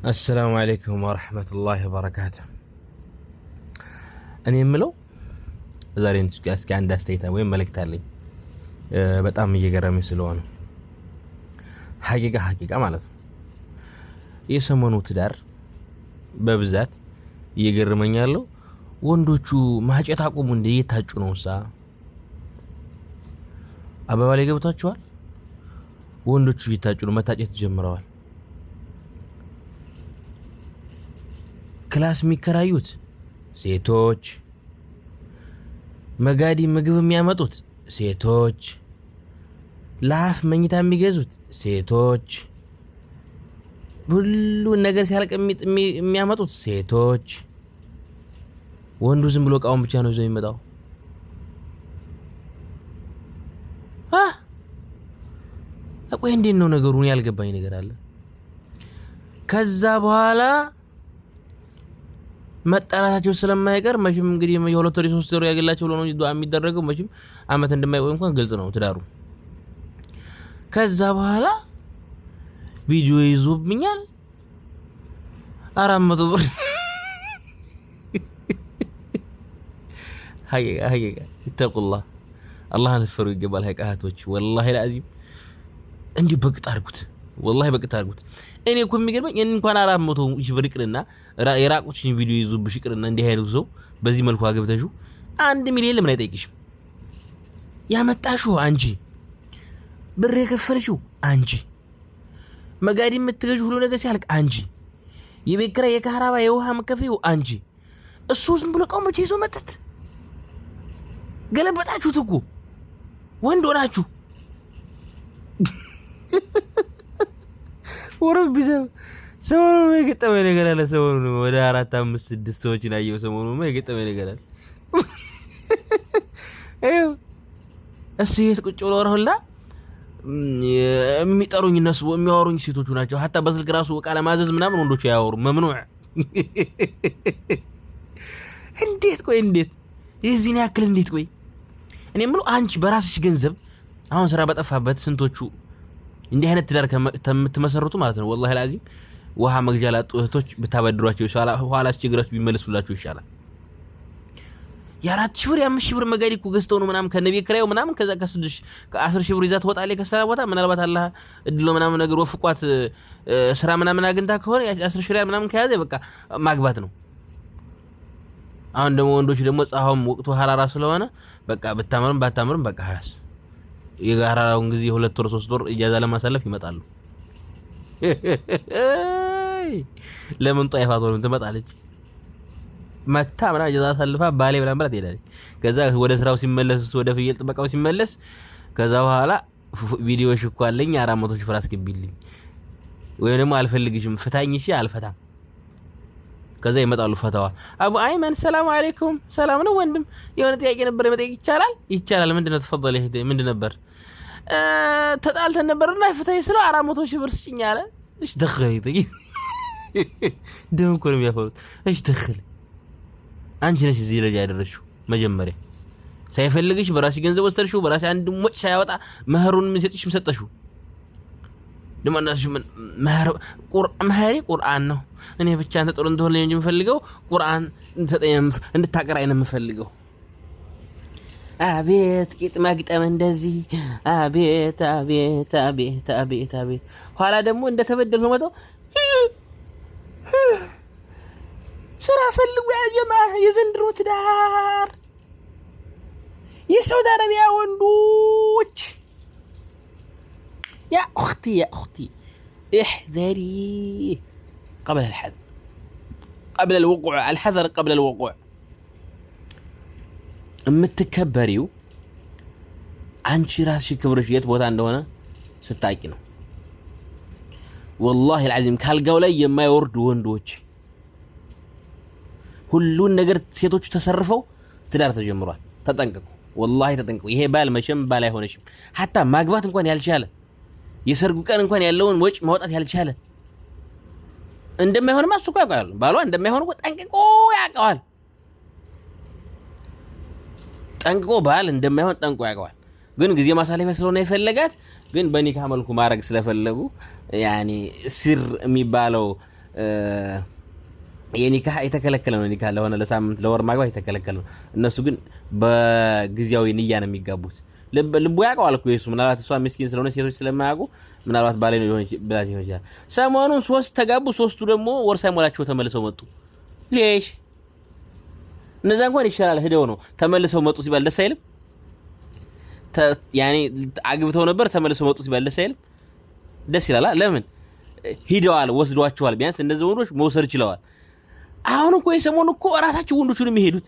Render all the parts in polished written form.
السلام عليكم ورحمة الله وبركاته. أنا يملو زارين تجلس كان داستيتا وين ملك تالي بتأمي يجرمي سلوانه حقيقة مالته يسمونه تدار ببزات يجرمني يالو وندوشو ما هج أتاكو من دي تهجونه سا أبا بالي قبضة شوال وندوشو يتهجونه ما تهج تجمرال ክላስ የሚከራዩት ሴቶች መጋዲ ምግብ የሚያመጡት ሴቶች ላፍ መኝታ የሚገዙት ሴቶች ሁሉ ነገር ሲያልቅ የሚያመጡት ሴቶች ወንዱ ዝም ብሎ ቃውን ብቻ ነው ይዞ የሚመጣው ቆይ እንዴት ነው ነገሩን ያልገባኝ ነገር አለ ከዛ በኋላ መጣላታቸው ስለማይቀር መቼም እንግዲህ የሁለት ወር ሶስት ወር ያገላቸው ብሎ ነው ዱዓ የሚደረገው መቼም አመት እንደማይቆይ እንኳን ግልጽ ነው ትዳሩ ከዛ በኋላ ቪዲዮ ይዞብኛል 400 ብር ሀቂቃ ይተቁላህ አላህን ፍሩ ይገባል ሀቂቃቶች ወላሂ ለአዚም እንዲህ በቅጥ አድርጉት والله بقيت አርጉት እኔ እኮ የሚገርመኝ እንኳን 400 ሺህ ብር ይቅርና የራቁትሽን ቪዲዮ ይዙብሽ ይቅርና እንዲህ አይነቱ ሰው በዚህ መልኩ አገብተሽው 1 ሚሊዮን ለምን አይጠይቅሽም ያመጣሽው አንቺ ብር የከፈልሽው አንቺ መጋዲ የምትገዢው ሁሉ ነገር ሲያልቅ አንቺ የቤት ኪራይ የካህራባ የውሃ መከፈው አንቺ እሱ ዝም ብሎ ቆመች ይዞ መጥት ገለበጣችሁት እኮ ወንድ ሆናችሁ ወረብ ቢዘም ሰሞኑን ነው የገጠመኝ ነገር አለ ሰሞኑን ወደ 4 5 6 ሰዎች ናየው ሰሞኑን ነው የገጠመኝ ነገር አለ እሱ ቁጭ ብሎ ወራሁላ የሚጠሩኝ እነሱ የሚያወሩኝ ሴቶቹ ናቸው hatta በስልክ ራሱ ቃለ ማዘዝ ምናምን ወንዶች ያወሩ መምኑዕ እንዴት የዚህን ያክል እንዴት ቆይ እኔ ምሉ አንቺ በራስሽ ገንዘብ አሁን ስራ በጠፋበት ስንቶቹ እንዲህ አይነት ትዳር ከምትመሰርቱ ማለት ነው والله العظيم ውሃ መግዣ ላጡ እህቶች ብታበድሯቸው ኋላ አስቸግራችሁ ቢመለሱላችሁ ይሻላል ያ4 ሺህ ብር 5 ሺህ ብር መጋዲ እኮ ገዝተው ነው ምናምን ከነቤት ኪራዩ ምናምን ከዛ ከ10 ሺህ ብር ይዛት ወጣለ ከሰራ ቦታ ምናልባት አላህ እድሎ ምናምን ነገር ወፍቋት ስራ ምናምን አግንታ ከሆነ 10 ሺህ ሪያል ምናምን ከያዘ በቃ ማግባት ነው አሁን ደግሞ ወንዶች ደግሞ ጻሃውም ወቅቱ ሐራራ ስለሆነ በቃ ብታመርም ባታመርም በቃ ሐራስ የጋራውን ጊዜ 2 ወር 3 ወር እጃዛ ለማሳለፍ ይመጣሉ ለምን ጣይፋት ወንድ ትመጣለች መታ ምና እጃዛ ሳልፋ ባሌ ብላ ማለት ይላል ከዛ ወደ ስራው ሲመለስ ወደ ፍየል ጥበቃው ሲመለስ ከዛ በኋላ ቪዲዮ ሽኳለኝ 400 ሺህ ብር አስገቢልኝ ወይ ደግሞ አልፈልግሽም ፍታኝ እሺ አልፈታም ከዛ ይመጣሉ ፈታዋ አቡ አይመን ሰላም አለይኩም ሰላም ነው ወንድም የሆነ ጥያቄ ነበር መጠየቅ ይቻላል ምንድነው ተፈضل ይሄ ምንድነው ነበር ተጣልተን ነበርና ፍታይ ስለው 400 ሺህ ብር ስጭኝ አለ እሺ ደخلي ደም ኮንም ያፈውት እሺ ደخل አንቺ ነሽ እዚህ ልጅ ያደረሽው መጀመሪያ ሳይፈልግሽ በራስሽ ገንዘብ ወስተርሽው በራስሽ አንድ ሞጭ ሳይወጣ መህሩን ምሰጥሽ መሰጠሽው ደማናሽ መህሪ ቁርአን ነው እኔ ብቻ አንተ ጥሩ እንደሆነ እንጂ የምፈልገው ቁርአን እንድታቀራይ ነው የምፈልገው አቤት ቂጥማ ግጠም እንደዚህ አቤት ኋላ ደግሞ እንደተበደልኩ መጣው ስራ ፈልጉ ያ ጀማ የዘንድሮ ትዳር የሳውዲ አረቢያ ወንዶች يا أختي احذري قبل الحذر قبل الوقوع الحذر قبل الوقوع امتكبريو አንቺ ራስሽ ክብርሽ የት ቦታ እንደሆነ ስታቂ ነው والله العظيم ካልጋው ላይ የማይወርዱ ወንዶች ሁሉን ነገር ሴቶች ተሰርፈው ትዳር ተጀምሯል ተጠንቀቁ والله ተጠንቀቁ ይሄ ባል መቼም ባል አይሆነሽም hatta ማግባት እንኳን ያልቻለ የሰርጉ ቀን እንኳን ያለውን ወጭ ማውጣት ያልቻለ እንደማይሆን ማስቆ ያውቃል ባሏ እንደማይሆን ጠንቅቆ ያውቃል ጠንቅቆ ባል እንደማይሆን ጠንቅቆ ያውቃል ግን ጊዜ ማሳለፊያ ስለሆነ ይፈልጋት ግን በኒካ መልኩ ማረግ ስለፈለጉ ያኒ ሲር የሚባለው የኒካህ የተከለከለ ነው። ኒካህ ለሆነ ለሳምንት ለወር ማግባት የተከለከለ ነው። እነሱ ግን በጊዜያዊ ንያ ነው የሚጋቡት። ልቡ ያውቀዋል እኮ እሱ ምናልባት እሷ ምስኪን ስለሆነ ሴቶች ስለማያውቁ ምናልባት ባለ ነው ብላት ይሆናል። ሰሞኑን 3 ተጋቡ፣ 3ቱ ደግሞ ወር ሳይሞላቸው ተመልሰው መጡ። ሌሽ እነዛ እንኳን ይሻላል ሄደው ነው ተመልሰው መጡ ሲባል ደስ አይልም? ያኔ አግብተው ነበር ተመልሰው መጡ ሲባል ደስ አይልም? ደስ ይላል። ለምን ሂደዋል፣ ወስዷቸዋል። ቢያንስ እንደዚህ ወንዶች መውሰድ ይችላል። አሁን እኮ የሰሞኑ እኮ ራሳቸው ወንዶቹን የሚሄዱት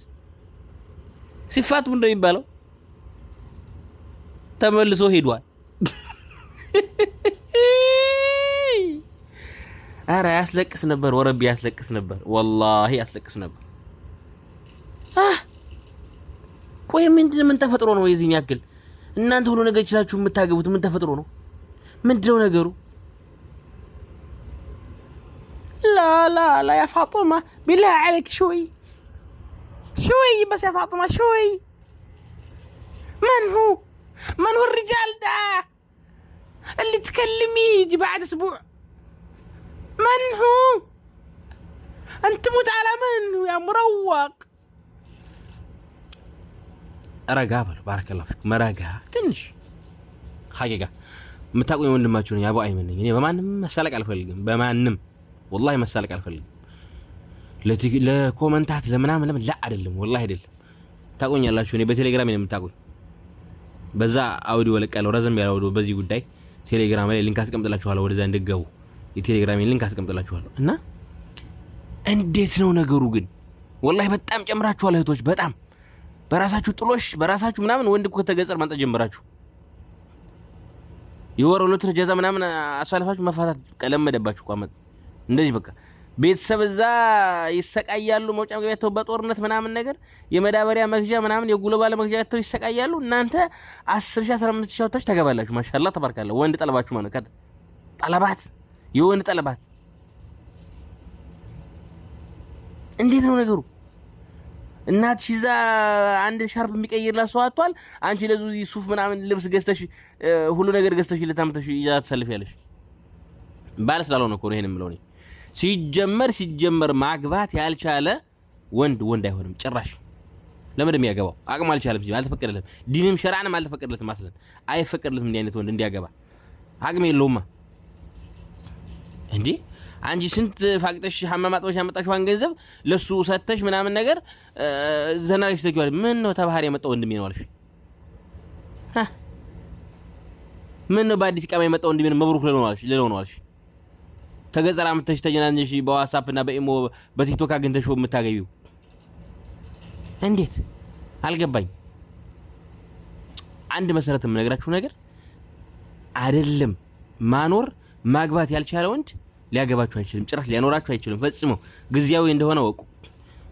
ሲፋቱ ምንድነው የሚባለው? ተመልሶ ሄዷል። አረ ያስለቅስ ነበር፣ ወረቢ ያስለቅስ ነበር፣ ወላሂ ያስለቅስ ነበር። ቆይ ምን ተፈጥሮ ነው የዚህን ያክል እናንተ ሁሉ ነገር ይችላችሁ የምታገቡት? ምን ተፈጥሮ ነው? ምንድነው ነገሩ? لا لا لا يا فاطمة بالله عليك شوي بس يا فاطمة شوي. من هو الرجال ده اللي تكلميه يجي بعد اسبوع؟ من هو؟ انت مت على منه يا مروق. رجع بارك الله فيك مرجع تنش حقيقة متاقوا ወንድማችሁ ነኝ አቡ አይመን ነኝ። እኔ በማንም መሳለቅ አልፈልግም፣ በማንም والله መሳለቅ አልፈልግም። ለኮመንታት ለምናምን ለምን ላ አይደለም والله አይደለም። ታቆኛላችሁ። እኔ በቴሌግራም ነው የምታቆኝ። በዛ አውዲዮ ለቀለው ረዘም ያለው አውዲዮ በዚህ ጉዳይ ቴሌግራም ላይ ሊንክ አስቀምጥላችኋለሁ፣ ወደዛ እንድገቡ የቴሌግራም ሊንክ አስቀምጥላችኋለሁ። እና እንዴት ነው ነገሩ ግን? والله በጣም ጨምራችኋል እህቶች፣ በጣም በራሳችሁ ጥሎሽ በራሳችሁ ምናምን ወንድ እኮ ተገጸር ማንጠ ጀምራችሁ የወር ሁለት ጀዛ ምናምን አሳልፋችሁ መፋታት ቀለመደባችሁ ቋመጥ እንደዚህ በቃ ቤተሰብ እዛ ይሰቃያሉ። መውጫ መግቢያ ተው በጦርነት ምናምን ነገር የመዳበሪያ መግዣ ምናምን የጉልባለ መግዣ ተው ይሰቃያሉ። እናንተ 10 ሺህ 15 ሺህ ወጣች ተገባላችሁ። ማሻአላህ ተባረካላህ። ወንድ ጠለባችሁ ማለት ነው። ጠለባት የወንድ ጠለባት እንዴት ነው ነገሩ? እናትሽ እዛ አንድ ሻርፕ የሚቀይርላት ሰው አጥቷል። አንቺ ለዙ ሱፍ ምናምን ልብስ ገዝተሽ ሁሉ ነገር ገዝተሽ ለታምተሽ ይዛ ተሰልፊያለሽ። ባለ ስላልሆነ እኮ ነው ይሄን የምለው እኔ። ሲጀመር ማግባት ያልቻለ ወንድ አይሆንም ጭራሽ። ለምን እንደሚያገባው አቅም አልቻለም ሲባል አልተፈቀደለትም። ዲንም ሸርዓንም አልተፈቀደለትም። ማስለን አይፈቀደለትም እንዲህ አይነት ወንድ እንዲያገባ አቅም የለውማ እንዴ። አንጂ ስንት ፋቅጠሽ ሐማማጥሽ ያመጣሽዋን ገንዘብ ለሱ ሰተሽ ምናምን ነገር ዘናሽ ተኪዋል። ምን ነው ተባህር የመጣው ወንድሜ ነው አልሽ? ምን ነው በአዲስ ቃማ የመጣው ወንድሜ ነው መብሩክ ለለው ነው አልሽ? ተገጸራ አምጥተሽ ተጀናነሽ በዋትስአፕ እና በኢሞ በቲክቶክ አግኝተሽ የምታገቢው እንዴት አልገባኝ። አንድ መሰረት የምነግራችሁ ነገር አይደለም ማኖር ማግባት ያልቻለ ወንድ ሊያገባችሁ አይችልም፣ ጭራሽ ሊያኖራችሁ አይችልም ፈጽሞ። ጊዜያዊ እንደሆነ ወቁ።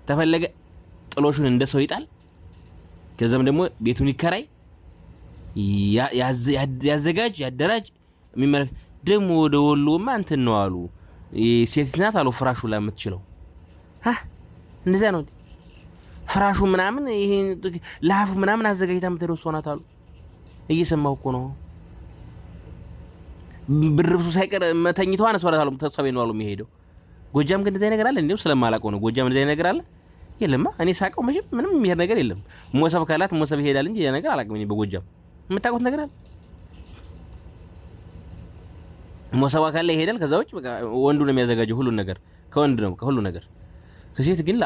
ተፈለገ ጥሎሹን እንደሰው ይጣል፣ ከዛም ደግሞ ቤቱን ይከራይ፣ ያዘጋጅ፣ ያደራጅ። የሚመለክ ደግሞ ወደ ወሎማ እንትን ነው አሉ ሴት ናት አሉ ፍራሹ ላይ የምትችለው እንደዛ ነው። ፍራሹ ምናምን ይሄ ለሀፉ ምናምን አዘጋጅታ የምትሄደው እሷ ናት አሉ። እየሰማሁ እኮ ነው። ብርብሱ ሳይቀር መተኝቷ አነሷታል ተሰበይ ነው አሉ የሚሄደው። ጎጃም ግን እንደዛ ነገር አለ እንዴው? ስለማላውቀው ነው። ጎጃም እንደዛ ነገር አለ የለማ። እኔ ሳቀው ምንም የሚሄድ ነገር የለም። ሞሰብ ካላት ሞሰብ ይሄዳል እንጂ ያ ነገር አላውቅም። እኔ በጎጃም የምታውቁት ነገር አለ? ሞሰብ ካለ ይሄዳል። ከዛ ውጭ በቃ ወንዱ ነው የሚያዘጋጀው ሁሉ ነገር፣ ከወንድ ነው ከሁሉ ነገር። ከሴት ግን ላ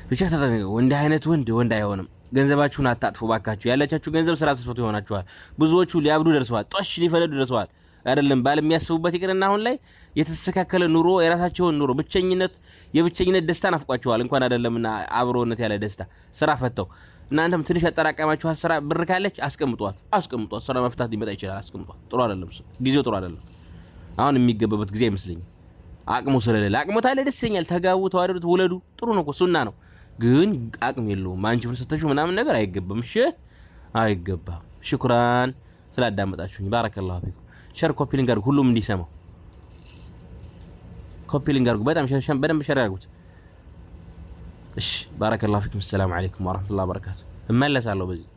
ብቻ ተጠንቀቁ። እንደ አይነት ወንድ አይሆንም። ገንዘባችሁን አታጥፉ ባካችሁ። ያላችሁ ገንዘብ ስራ ተስፈቱ ይሆናችኋል። ብዙዎቹ ሊያብዱ ደርሰዋል፣ ጦሽ ሊፈለዱ ደርሰዋል። አይደለም ባል የሚያስቡበት ይቅርና አሁን ላይ የተስተካከለ ኑሮ የራሳቸውን ኑሮ የብቸኝነት ደስታ ናፍቋቸዋል። እንኳን አይደለምና አብሮነት ያለ ደስታ ስራ ፈተው። እናንተም ትንሽ ያጠራቀማችሁ ስራ ብር ካለች አስቀምጧት። ስራ መፍታት ሊመጣ ይችላል። አስቀምጧት። ጥሩ አይደለም፣ ጊዜው ጥሩ አይደለም። አሁን የሚገበበት ጊዜ አይመስለኝም። አቅሙ ስለሌለ አቅሙ ታለ ደስ ይለኛል። ተጋቡ፣ ተዋደዱ፣ ውለዱ። ጥሩ ነው እኮ ሱና ነው። ግን አቅም የለውም። አንቺ ፍልሰተሹ ምናምን ነገር አይገባም። እሺ አይገባም። ሽኩራን ስላዳመጣችሁኝ ባረከላሁ ፊኩም። ሸር ኮፒ ሊንክ አድርጉ፣ ሁሉም እንዲሰማው ኮፒ ሊንክ አድርጉ። በጣም በደንብ ሸር አድርጉት። እሺ ባረከላሁ ፊኩም። ሰላም አለይኩም ወራህመቱላሂ ወበረካቱ። እመለሳለሁ በዚህ